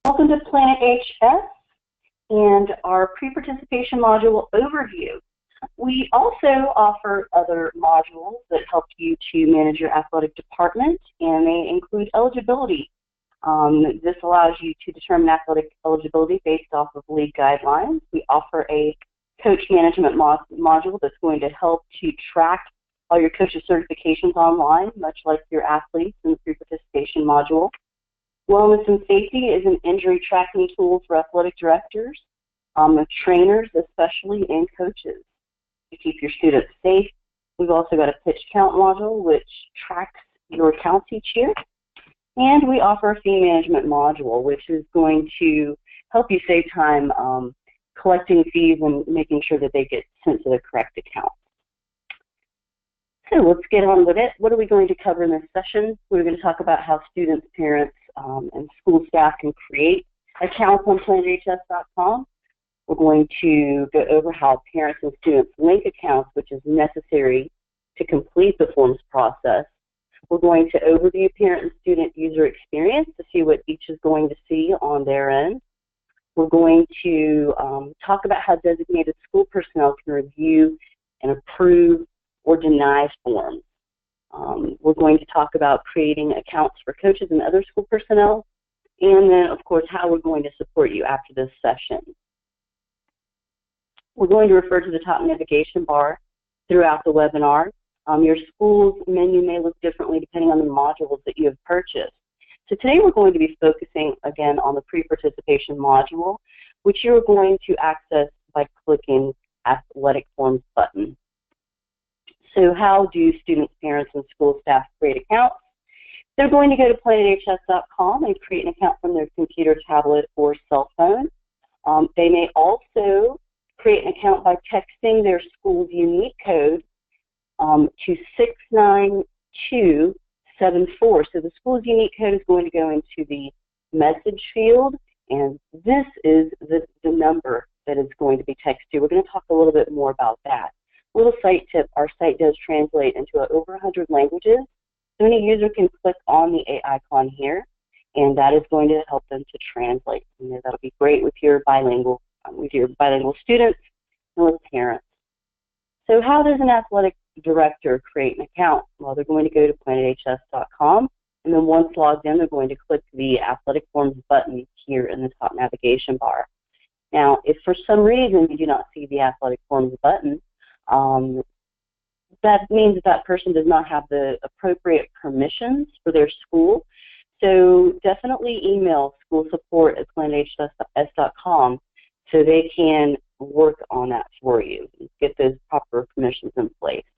Welcome to PlanetHS and our pre-participation module overview. We also offer other modules that help you to manage your athletic department, and they include eligibility. This allows you to determine athletic eligibility based off of league guidelines. We offer a coach management module that's going to help to track all your coaches' certifications online, much like your athletes in the pre-participation module. Wellness and safety is an injury tracking tool for athletic directors, trainers especially, and coaches to keep your students safe. We've also got a pitch count module which tracks your counts each year. And we offer a fee management module which is going to help you save time collecting fees and making sure that they get sent to the correct account. So let's get on with it. What are we going to cover in this session? We're going to talk about how students, parents, and school staff can create accounts on PlanetHS.com. We're going to go over how parents and students link accounts, which is necessary to complete the forms process. We're going to overview parent and student user experience to see what each is going to see on their end. We're going to talk about how designated school personnel can review and approve or deny forms. We're going to talk about creating accounts for coaches and other school personnel, and then, of course, how we're going to support you after this session. We're going to refer to the top navigation bar throughout the webinar. Your school's menu may look differently depending on the modules that you have purchased. So today we're going to be focusing again on the pre-participation module, which you're going to access by clicking Athletic Forms button. So how do students, parents, and school staff create accounts? They're going to go to PlanetHS.com and create an account from their computer, tablet, or cell phone. They may also create an account by texting their school's unique code to 69274. So the school's unique code is going to go into the message field, and this is the number that is going to be texted. We're going to talk a little bit more about that. Little site tip, our site does translate into over 100 languages, so any user can click on the A icon here, and that is going to help them to translate. And that'll be great with your bilingual students and with parents. So how does an athletic director create an account? Well, they're going to go to PlanetHS.com, and then once logged in, they're going to click the Athletic Forms button here in the top navigation bar. Now, if for some reason you do not see the Athletic Forms button, that means that person does not have the appropriate permissions for their school. So definitely email school support at PlanetHS.com so they can work on that for you, get those proper permissions in place.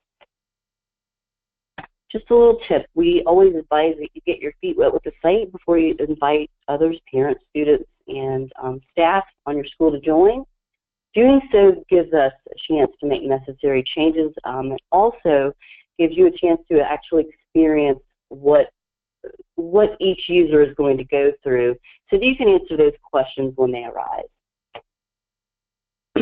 Just a little tip, we always advise that you get your feet wet with the site before you invite others, parents, students, and staff on your school to join. Doing so gives us a chance to make necessary changes. It also gives you a chance to actually experience what each user is going to go through so that you can answer those questions when they arise.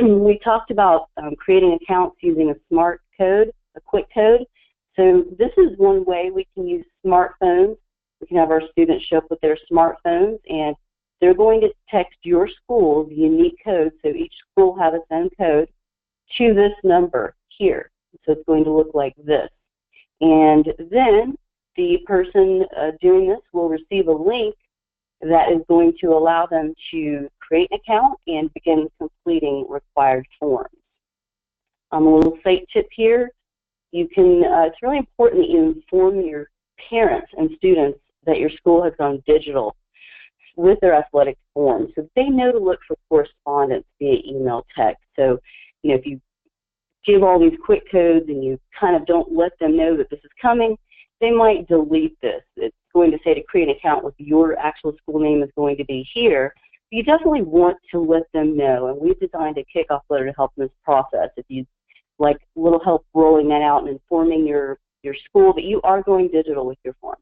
We talked about creating accounts using a smart code, a quick code. So this is one way we can use smartphones. We can have our students show up with their smartphones, and they're going to text your school's unique code, so each school will have its own code, to this number here. So it's going to look like this. And then the person doing this will receive a link that is going to allow them to create an account and begin completing required forms. A little site tip here. You can, it's really important that you inform your parents and students that your school has gone digital with their athletic forms, so they know to look for correspondence via email, text. So, you know, if you give all these quick codes and you kind of don't let them know that this is coming, they might delete this. It's going to say to create an account with your actual school name is going to be here. You definitely want to let them know, and we've designed a kickoff letter to help in this process. If you'd like a little help rolling that out and informing your school that you are going digital with your forms.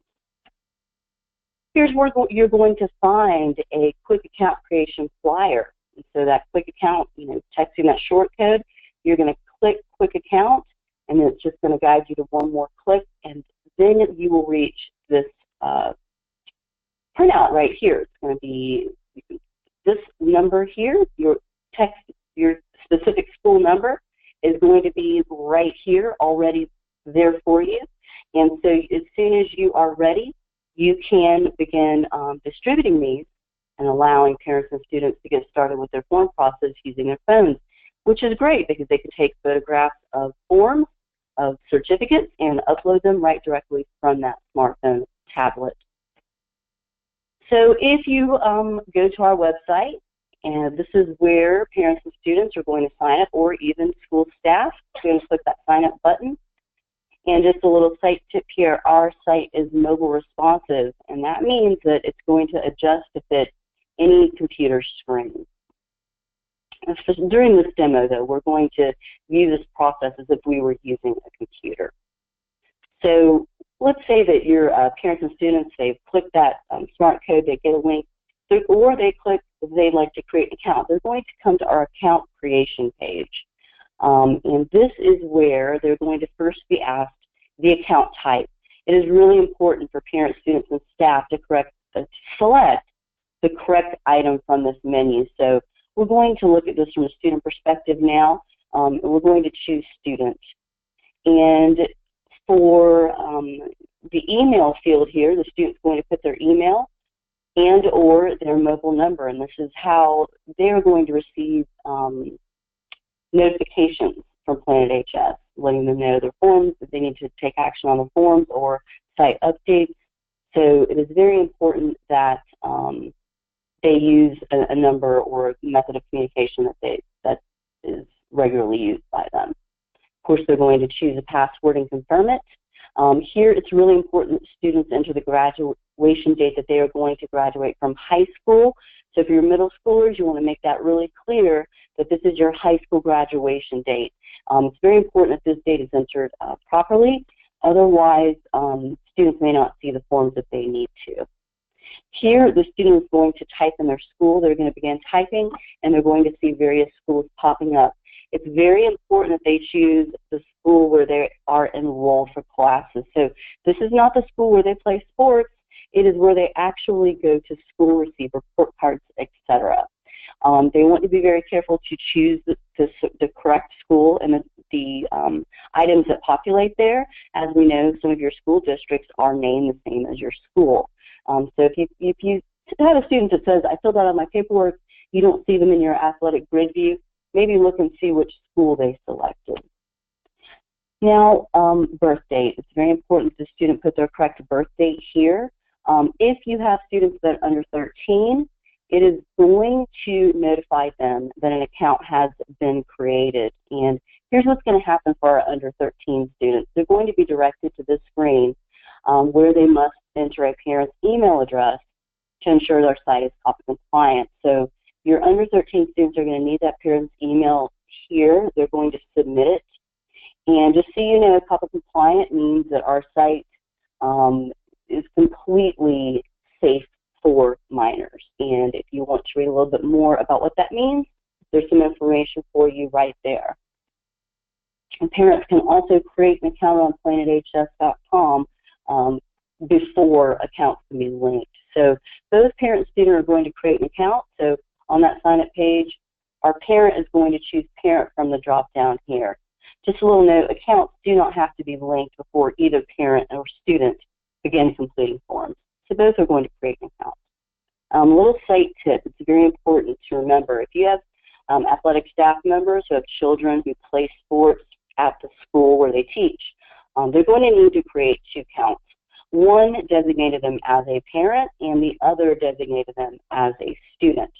Here's where you're going to find a quick account creation flyer. And so that quick account, you know, texting that short code, you're going to click quick account, and it's just going to guide you to one more click, and then you will reach this printout right here. It's going to be this number here, your specific school number, is going to be right here already there for you. And so as soon as you are ready, you can begin distributing these and allowing parents and students to get started with their form process using their phones, which is great because they can take photographs of forms, of certificates, and upload them right directly from that smartphone tablet. So if you go to our website, and this is where parents and students are going to sign up, or even school staff, you're going to click that sign up button. And just a little site tip here, our site is mobile responsive, and that means that it's going to adjust to fit any computer screen. During this demo, though, we're going to view this process as if we were using a computer. So let's say that your parents and students, they've clicked that smart code, they get a link, or they click, they'd like to create an account. They're going to come to our account creation page. And this is where they're going to first be asked the account type. It is really important for parents, students, and staff to select the correct item from this menu. So we're going to look at this from a student perspective now, and we're going to choose student. And for the email field here, the student's going to put their email and or their mobile number, and this is how they're going to receive notifications from PlanetHS, letting them know their forms, that they need to take action on the forms or site updates. So it is very important that they use a number or a method of communication that is regularly used by them. Of course, they're going to choose a password and confirm it. Here, it's really important that students enter the graduation date that they are going to graduate from high school. So if you're middle schoolers, you want to make that really clear that this is your high school graduation date. It's very important that this date is entered properly. Otherwise, students may not see the forms that they need to. Here, the student is going to type in their school. They're going to begin typing, and they're going to see various schools popping up. It's very important that they choose the school where they are enrolled for classes. So this is not the school where they play sports. It is where they actually go to school, receive report cards, etc. They want to be very careful to choose the correct school and the items that populate there. As we know, some of your school districts are named the same as your school. So if you have a student that says, I filled out on my paperwork, you don't see them in your athletic grid view, maybe look and see which school they selected. Now, birth date. It's very important that the student put their correct birth date here. If you have students that are under 13, it is going to notify them that an account has been created. And here's what's going to happen for our under 13 students. They're going to be directed to this screen where they must enter a parent's email address to ensure their site is COPPA compliant. So your under 13 students are going to need that parent's email here. They're going to submit it. And just so you know, COPPA compliant means that our site is completely safe for minors. And if you want to read a little bit more about what that means, there's some information for you right there. And parents can also create an account on PlanetHS.com before accounts can be linked. So those parent and student are going to create an account. So on that sign-up page, our parent is going to choose parent from the drop-down here. Just a little note, accounts do not have to be linked before either parent or student begin completing forms. So both are going to create an account. A little site tip, it's very important to remember. If you have athletic staff members who have children who play sports at the school where they teach, they're going to need to create two accounts. One designated them as a parent, and the other designated them as a student.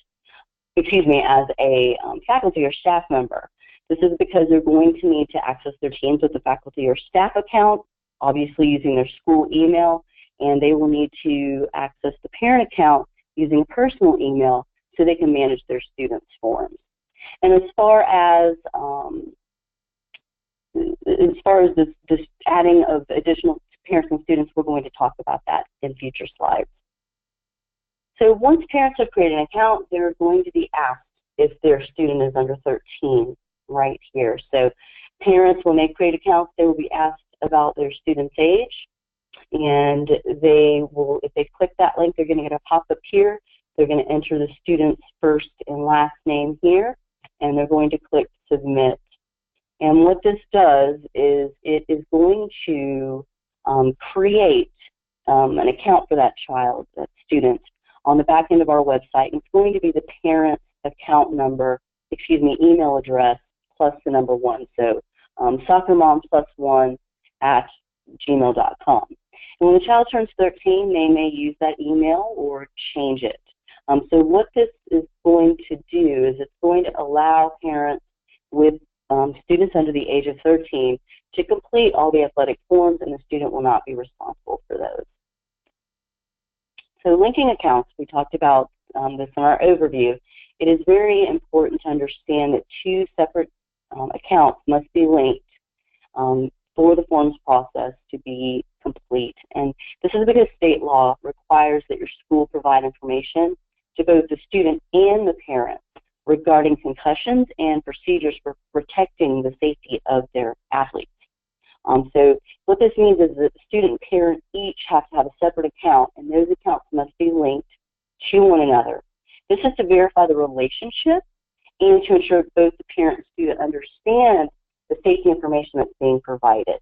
Excuse me, as a faculty or staff member. This is because they're going to need to access their teams with the faculty or staff account, obviously using their school email, and they will need to access the parent account using a personal email so they can manage their students' forms. And as far as this adding of additional parents and students, we're going to talk about that in future slides. So once parents have created an account, they're going to be asked if their student is under 13 right here. So parents, when they create accounts, they will be asked about their student's age, and they will, if they click that link, they're going to get a pop-up here They're going to enter the student's first and last name here, and they're going to click Submit. And what this does is it is going to create an account for that child, that student, on the back end of our website. And it's going to be the parent's account number, email address, plus the number 1. So soccermom1@gmail.com. And when the child turns 13, they may use that email or change it. So what this is going to do is it's going to allow parents with students under the age of 13 to complete all the athletic forms, and the student will not be responsible for those. So linking accounts, we talked about this in our overview. It is very important to understand that 2 separate accounts must be linked for the forms process to be complete. And this is because state law requires that your school provide information to both the student and the parent regarding concussions and procedures for protecting the safety of their athletes. So what this means is that the student and parent each have to have a separate account, and those accounts must be linked to one another. This is to verify the relationship and to ensure both the parent and student understand the safety information that's being provided.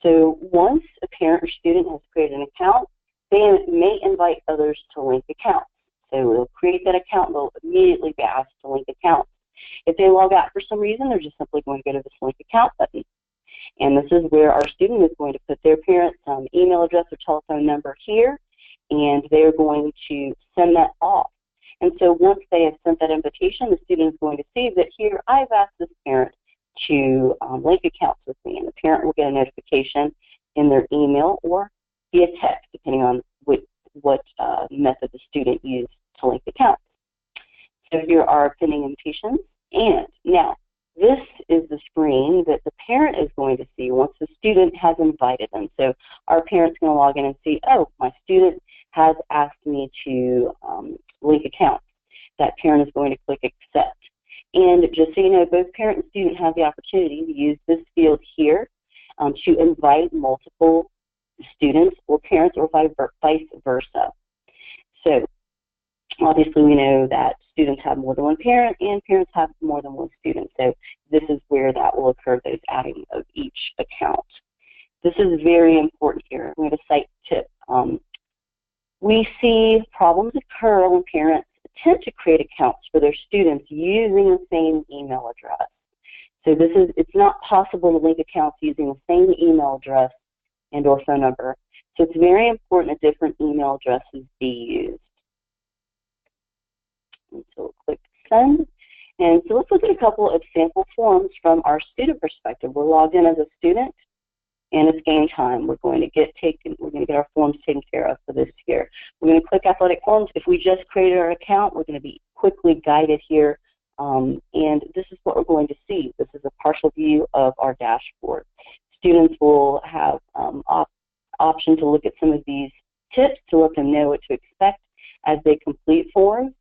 So once a parent or student has created an account, they may invite others to link accounts. So they'll create that account and they'll immediately be asked to link accounts. If they log out for some reason, they're just simply going to go to this link account button. And this is where our student is going to put their parent's email address or telephone number here, and they're going to send that off. And so once they have sent that invitation, the student is going to see that here, I've asked this parent to link accounts with me, and the parent will get a notification in their email or via text, depending on what method the student used to link accounts. So here are pending invitations, and now this is the screen that the parent is going to see once the student has invited them. So our parent's going to log in and see, oh, my student has asked me to link accounts. That parent is going to click accept. And just so you know, both parent and student have the opportunity to use this field here to invite multiple students or parents, or vice versa. So obviously we know that students have more than one parent and parents have more than one student. So this is where that will occur, those adding of each account. This is very important here. We have a site tip. We see problems occur when parents attempt to create accounts for their students using the same email address. So it's not possible to link accounts using the same email address and or phone number. So it's very important that different email addresses be used. And so we'll click send. And so let's look at a couple of sample forms from our student perspective. We're logged in as a student, and it's game time. We're going to get our forms taken care of for this year. We're going to click athletic forms. If we just created our account, we're going to be quickly guided here. And this is what we're going to see. This is a partial view of our dashboard. Students will have option to look at some of these tips to let them know what to expect as they complete forms.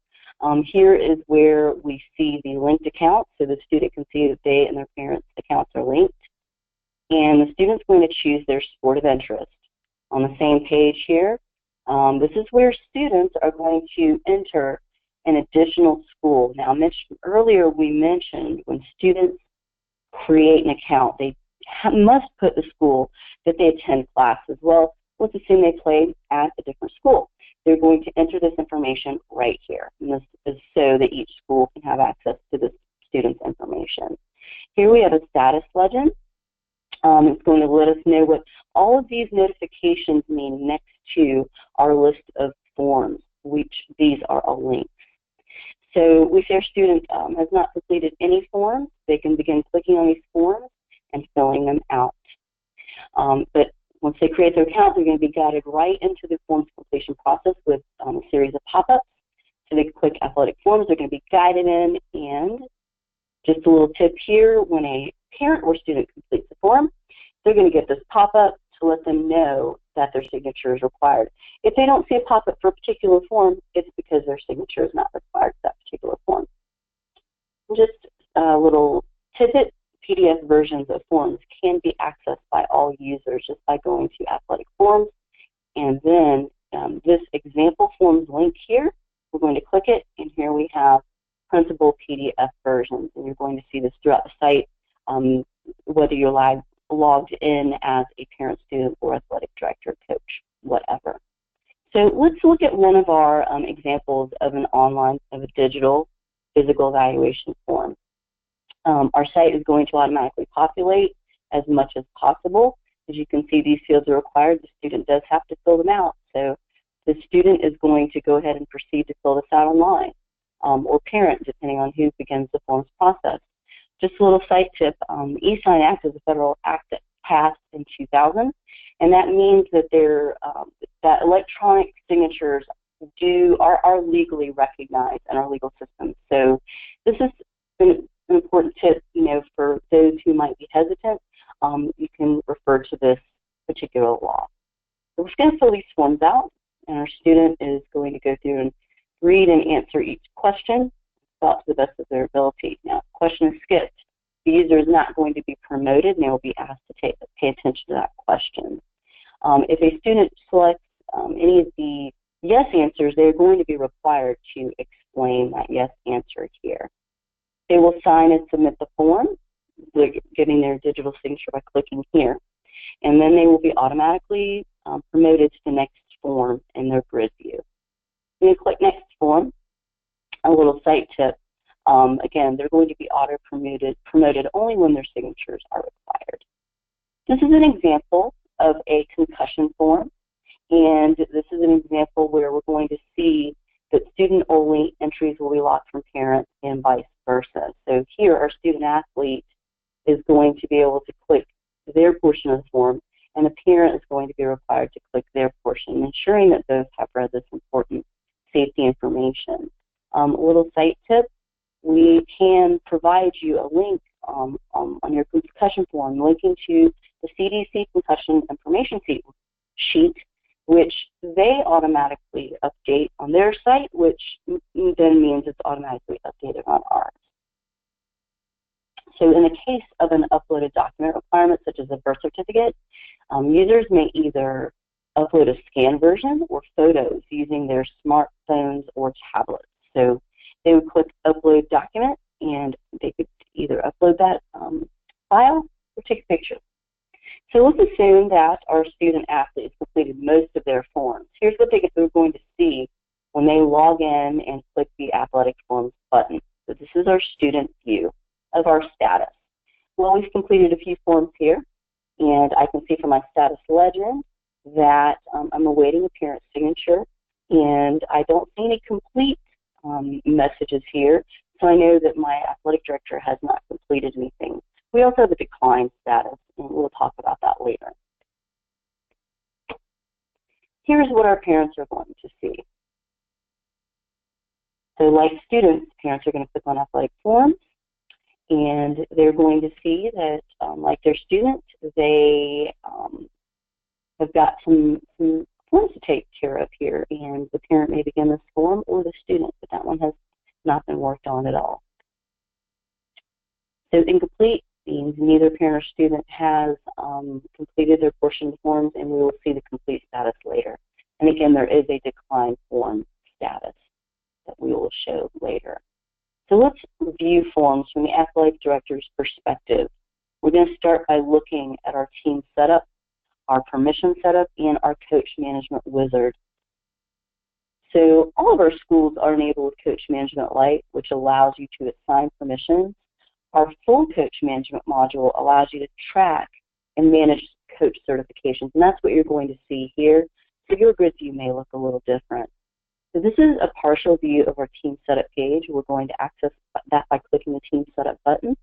Here is where we see the linked account, so the student can see that they and their parents' accounts are linked. And the student's going to choose their sport of interest. On the same page here, this is where students are going to enter an additional school. Now, earlier we mentioned when students create an account, they must put the school that they attend classes. Well, let's assume they play at a different school. They're going to enter this information right here. And this is so that each school can have access to the student's information. Here we have a status legend. It's going to let us know what all of these notifications mean next to our list of forms, which these are all links. So if their student has not completed any forms, they can begin clicking on these forms and filling them out. But once they create their account, they're going to be guided right into the forms completion process with a series of pop-ups. So they click athletic forms, they're going to be guided in, and just a little tip here, when a parent or student completes the form, they're going to get this pop-up to let them know that their signature is required. If they don't see a pop-up for a particular form, it's because their signature is not required for that particular form. Just a little tidbit, PDF versions of forms can be accessed by all users just by going to Athletic Forms and then this example forms link here. We're going to click it, and here we have printable PDF versions, and you're going to see this throughout the site, whether you're logged in as a parent, student, or athletic director, coach, whatever. So let's look at one of our examples of a digital physical evaluation form. Our site is going to automatically populate as much as possible. As you can see, these fields are required. The student does have to fill them out. So the student is going to go ahead and proceed to fill this out online, or parent, depending on who begins the forms process. Just a little site tip, e-sign Act is a federal act that passed in 2000, and that means that that electronic signatures are legally recognized in our legal system. So this is an important tip, for those who might be hesitant. You can refer to this particular law. So we're just going to fill these forms out, and our student is going to go through and read and answer each question about to the best of their ability. Now, if the question is skipped, the user is not going to be promoted, and they will be asked to pay attention to that question. If a student selects any of the yes answers, they're going to be required to explain that yes answer here. They will sign and submit the form, giving their digital signature by clicking here. And then they will be automatically promoted to the next form in their grid view. When you click next form, a little site tip, again, they're going to be promoted only when their signatures are required. This is an example of a concussion form, and this is an example where we're going to see that student-only entries will be locked from parents and vice versa. So here, our student athlete is going to be able to click their portion of the form, and the parent is going to be required to click their portion, ensuring that both have read this important safety information. A little site tip, we can provide you a link on your concussion form, linking to the CDC concussion information sheet, which they automatically update on their site, which then means it's automatically updated on ours. So in the case of an uploaded document requirement, such as a birth certificate, users may either upload a scanned version or photos using their smartphones or tablets. So they would click Upload Document, and they could either upload that file or take a picture. So let's assume that our student athlete has completed most of their forms. Here's what they're going to see when they log in and click the Athletic Forms button. So this is our student view of our status. Well, we've completed a few forms here, and I can see from my status legend that I'm awaiting a parent signature, and I don't see any complete messages here, so I know that my athletic director has not completed anything. We also have a declined status, and we'll talk about that later. Here's what our parents are going to see. So like students, parents are going to click on athletic forms, and they're going to see that, like their student, they have got some forms to take care of here, and the parent may begin this form or the student, but that one has not been worked on at all. So incomplete means neither parent or student has completed their portion of the forms, and we will see the complete status later. And again, there is a declined form status that we will show later. So let's review forms from the athletic director's perspective. We're going to start by looking at our team setup, our permission setup, and our coach management wizard. So all of our schools are enabled with Coach Management Lite, which allows you to assign permissions. Our full coach management module allows you to track and manage coach certifications, and that's what you're going to see here. So your grid view may look a little different. So this is a partial view of our team setup page. We're going to access that by clicking the team setup button.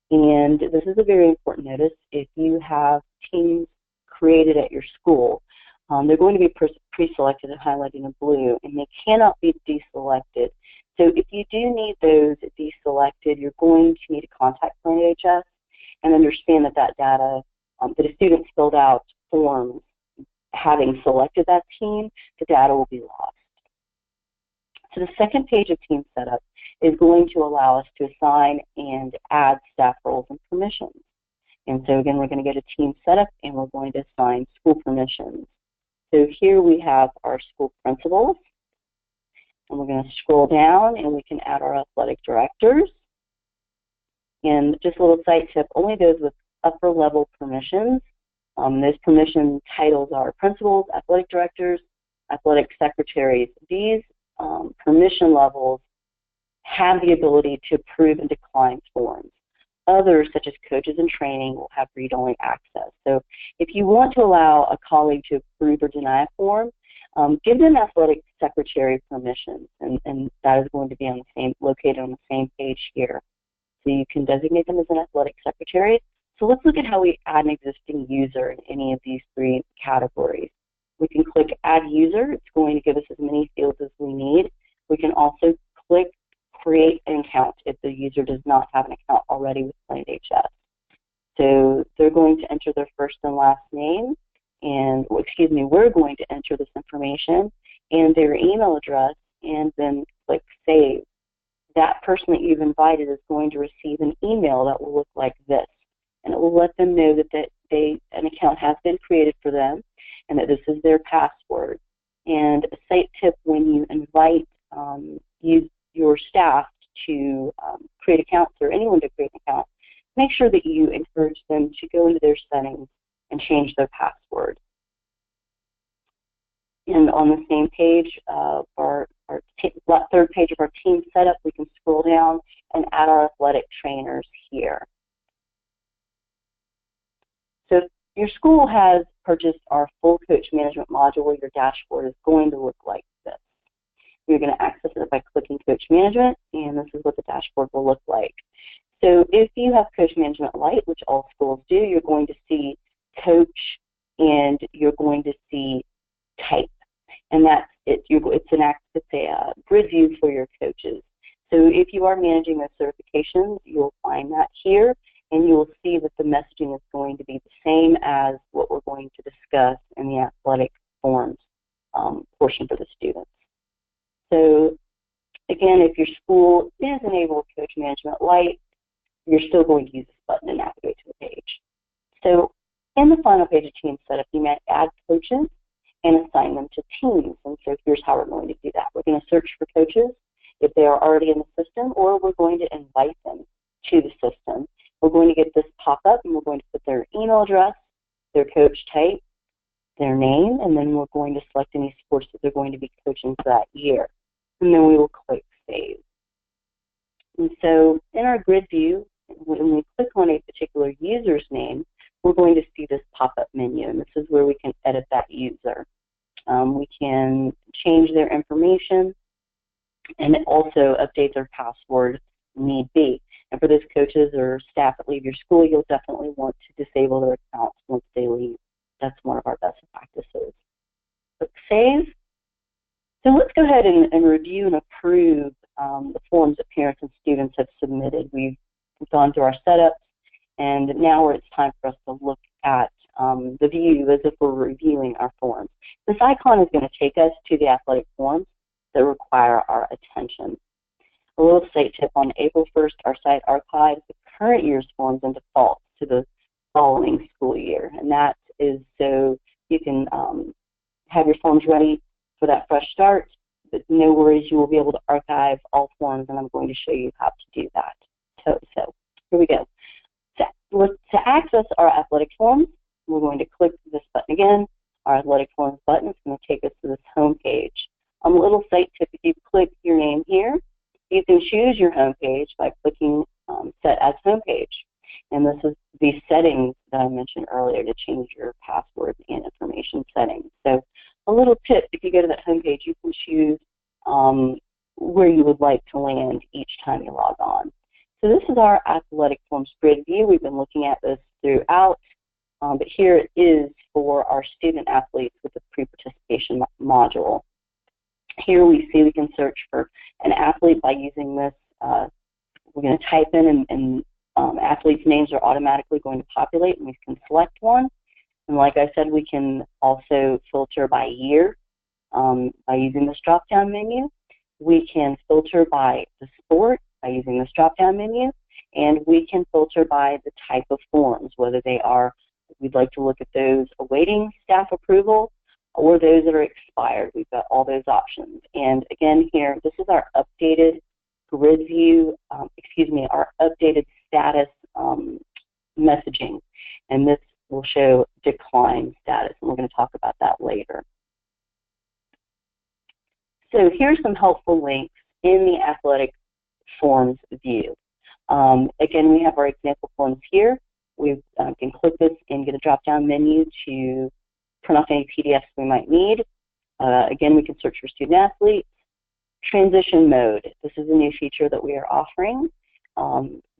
And this is a very important notice. If you have teams created at your school, they're going to be pre-selected and highlighted in blue, and they cannot be deselected. So if you do need those deselected, you're going to need to contact PlanetHS and understand that that data, that a student filled out forms having selected that team, the data will be lost. So the second page of team setup is going to allow us to assign and add staff roles and permissions. And so again, we're going to go to team setup, and we're going to assign school permissions. So here we have our school principals, and we're going to scroll down and we can add our athletic directors. And just a little side tip, only those with upper level permissions. Those permission titles are principals, athletic directors, athletic secretaries. These permission levels have the ability to approve and decline forms. Others, such as coaches in training, will have read-only access. So if you want to allow a colleague to approve or deny a form, give them athletic secretary permissions, and that is going to be on the same, located on the same page here. So you can designate them as an athletic secretary. So let's look at how we add an existing user in any of these three categories. We can click Add User. It's going to give us as many fields as we need. We can also click Create an Account if the user does not have an account already with PlanetHS. So they're going to enter their first and last name, and, excuse me, we're going to enter this information and their email address, and then click Save. That person that you've invited is going to receive an email that will look like this, and it will let them know that an account has been created for them and that this is their password. And a site tip: when you invite your staff to create accounts, or anyone to create an account, make sure that you encourage them to go into their settings and change their password. And on the same page, our third page of our team setup, we can scroll down and add our athletic trainers here. So if your school has purchased our full coach management module, your dashboard is going to look like this. You're going to access it by clicking Coach Management, and this is what the dashboard will look like. So if you have Coach Management Lite, which all schools do, you're going to see Coach, and you're going to see Type. And that's it. It's a grid view for your coaches. So if you are managing those certifications, you'll find that here, and you'll see that the messaging is going to be the same as what we're going to discuss in the athletic forms portion for the students. So again, if your school is enabled Coach Management Lite, you're still going to use this button to navigate to the page. So in the final page of team setup, you might add coaches and assign them to teams. And so here's how we're going to do that. We're going to search for coaches if they are already in the system, or we're going to invite them to the system. We're going to get this pop-up, and we're going to put their email address, their coach type, their name, and then we're going to select any sports that they're going to be coaching for that year. And then we will click Save. And so in our grid view, when we click on a particular user's name, we're going to see this pop-up menu, and this is where we can edit that user. We can change their information and also update their password need be. And for those coaches or staff that leave your school, you'll definitely want to disable their accounts once they leave. That's one of our best practices. Click Save. So let's go ahead and review and approve the forms that parents and students have submitted. We've gone through our setups, and now it's time for us to look at the view as if we're reviewing our forms. This icon is going to take us to the athletic forms that require our attention. A little site tip: on April 1st, our site archives the current year's forms and defaults to the following school year, and that is so you can have your forms ready for that fresh start, but no worries, you will be able to archive all forms, and I'm going to show you how to do that. So here we go. To access our athletic forms, we're going to click this button again, our athletic forms button. It's going to take us to this home page. A little site tip: if you click your name here, you can choose your home page by clicking Set as Home Page. And this is the settings that I mentioned earlier to change your password and information settings. So a little tip: if you go to that home page, you can choose where you would like to land each time you log on. So this is our athletic forms grid view. We've been looking at this throughout, but here it is for our student athletes with the pre-participation module. Here we see we can search for an athlete by using this. We're going to type in, and athletes' names are automatically going to populate, and we can select one. And like I said, we can also filter by year by using this drop-down menu. We can filter by the sport by using this drop-down menu, and we can filter by the type of forms, whether they are, we'd like to look at those awaiting staff approval, or those that are expired. We've got all those options. And again here, this is our updated grid view, our updated status messaging. And this will show decline status, and we're going to talk about that later. So here's some helpful links in the athletic forms view. Again, we have our example forms here. We can click this and get a drop-down menu to print off any PDFs we might need. Again, we can search for student athletes. Transition mode. This is a new feature that we are offering.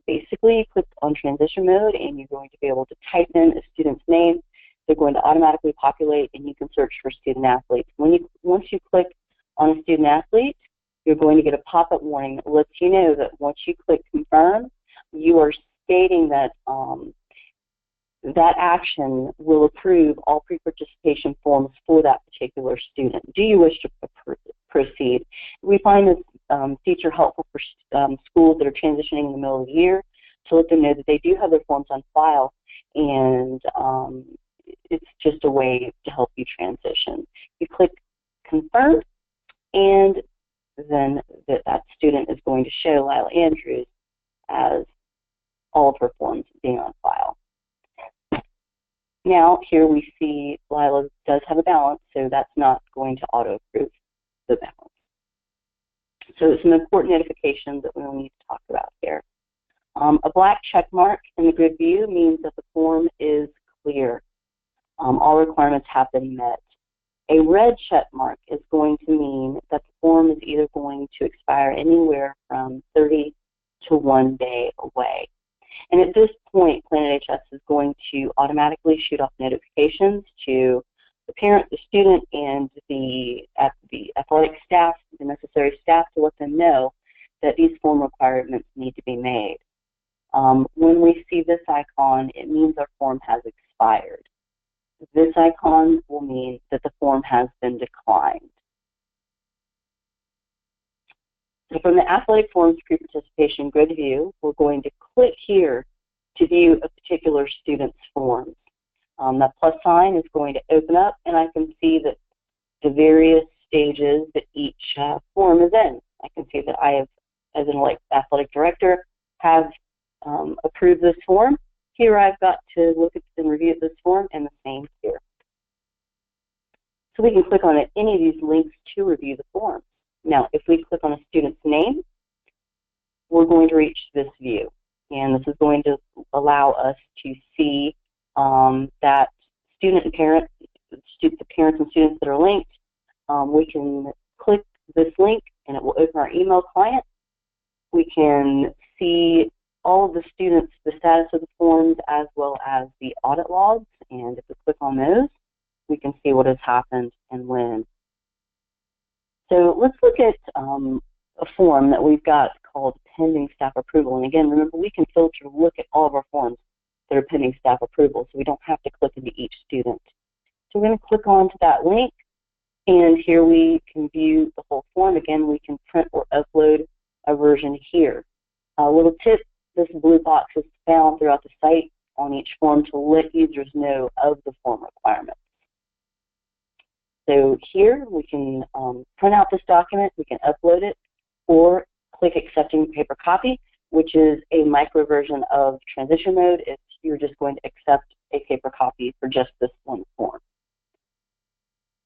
Basically, click on transition mode and you're going to be able to type in a student's name. They're going to automatically populate and you can search for student athletes. Once you click on a student athlete, you're going to get a pop-up warning that lets you know that once you click confirm, you are stating that that action will approve all pre-participation forms for that particular student. Do you wish to proceed? We find this feature helpful for schools that are transitioning in the middle of the year to let them know that they do have their forms on file, and it's just a way to help you transition. You click confirm, and then that student is going to show Lila Andrews as all of her forms being on file. Now, here we see Lila does have a balance, so that's not going to auto-approve the balance. So some important notifications that we will need to talk about here. A black check mark in the grid view means that the form is clear. All requirements have been met. A red check mark is going to mean that the form is either going to expire anywhere from 30 to 1 day away. And at this point, PlanetHS is going to automatically shoot off notifications to the parent, the student, and the athletic staff, the necessary staff, to let them know that these form requirements need to be made. When we see this icon, it means our form has expired. This icon will mean that the form has been declined. So from the athletic forms pre-participation grid view, we're going to click here to view a particular student's forms. That plus sign is going to open up, and I can see that the various stages that each form is in. I can see that I have, as an athletic director, have approved this form. Here I've got to look at and review this form, and the same here. So we can click on any of these links to review the form. Now, if we click on a student's name, we're going to reach this view. And this is going to allow us to see that student and parent, the parents and students that are linked. We can click this link and it will open our email client. We can see all of the students, the status of the forms, as well as the audit logs. And if we click on those, we can see what has happened and when. So let's look at a form that we've got called pending staff approval. And again, remember, we can filter to look at all of our forms that are pending staff approval, so we don't have to click into each student. So we're going to click onto that link, and here we can view the whole form. Again, we can print or upload a version here. A little tip, this blue box is found throughout the site on each form to let users know of the form requirements. So here we can print out this document, we can upload it, or click accepting paper copy, which is a micro version of transition mode if you're just going to accept a paper copy for just this one form.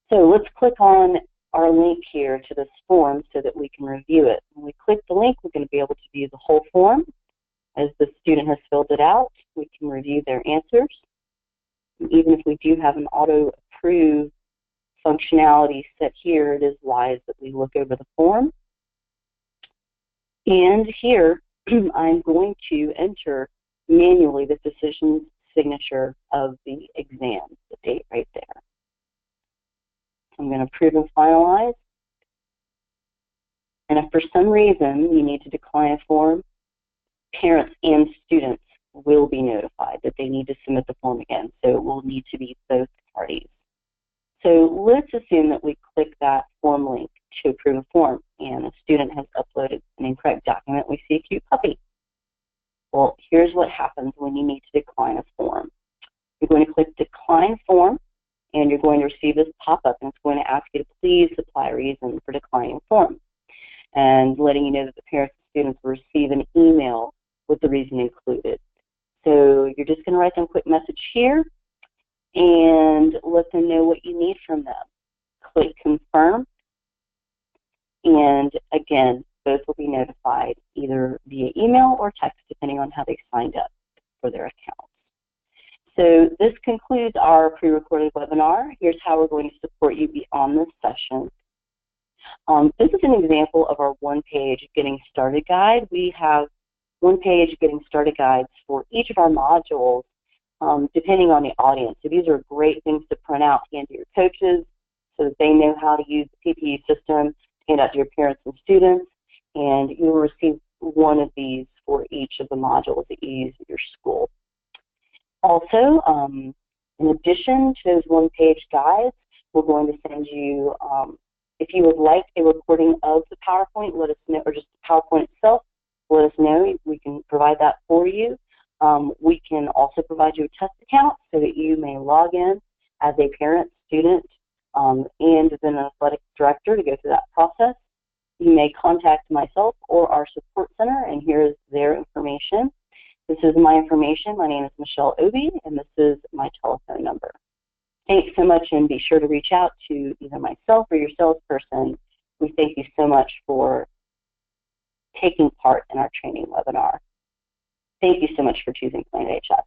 So let's click on our link here to this form so that we can review it. When we click the link, we're going to be able to view the whole form. As the student has filled it out, we can review their answers. And even if we do have an auto-approve functionality set here, it is wise that we look over the form. And here, I'm going to enter manually the physician's signature of the exam, the date right there. I'm going to approve and finalize. And if for some reason you need to decline a form, parents and students will be notified that they need to submit the form again. So it will need to be both parties. So let's assume that we click that form link to approve a form, and a student has uploaded an incorrect document. We see a cute puppy. Well, here's what happens when you need to decline a form. You're going to click Decline Form, and you're going to receive this pop-up, and it's going to ask you to please supply a reason for declining form, and letting you know that the parents and students will receive an email with the reason included. So you're just going to write them a quick message here and let them know what you need from them. Click confirm, and again, both will be notified either via email or text, depending on how they signed up for their account. So this concludes our pre-recorded webinar. Here's how we're going to support you beyond this session. This is an example of our one-page Getting Started guide. We have one-page Getting Started guides for each of our modules, depending on the audience. So these are great things to print out, hand to your coaches so that they know how to use the PPE system, hand out to your parents and students, and you will receive one of these for each of the modules that you use at your school. Also, in addition to those one-page guides, we're going to send you, if you would like a recording of the PowerPoint, let us know, or just the PowerPoint itself, let us know. We can provide that for you. We can also provide you a test account so that you may log in as a parent, student, and then an athletic director to go through that process. You may contact myself or our support center, and here is their information. This is my information. My name is Michelle Obie, and this is my telephone number. Thanks so much, and be sure to reach out to either myself or your salesperson. We thank you so much for taking part in our training webinar. Thank you so much for choosing PlanetHS.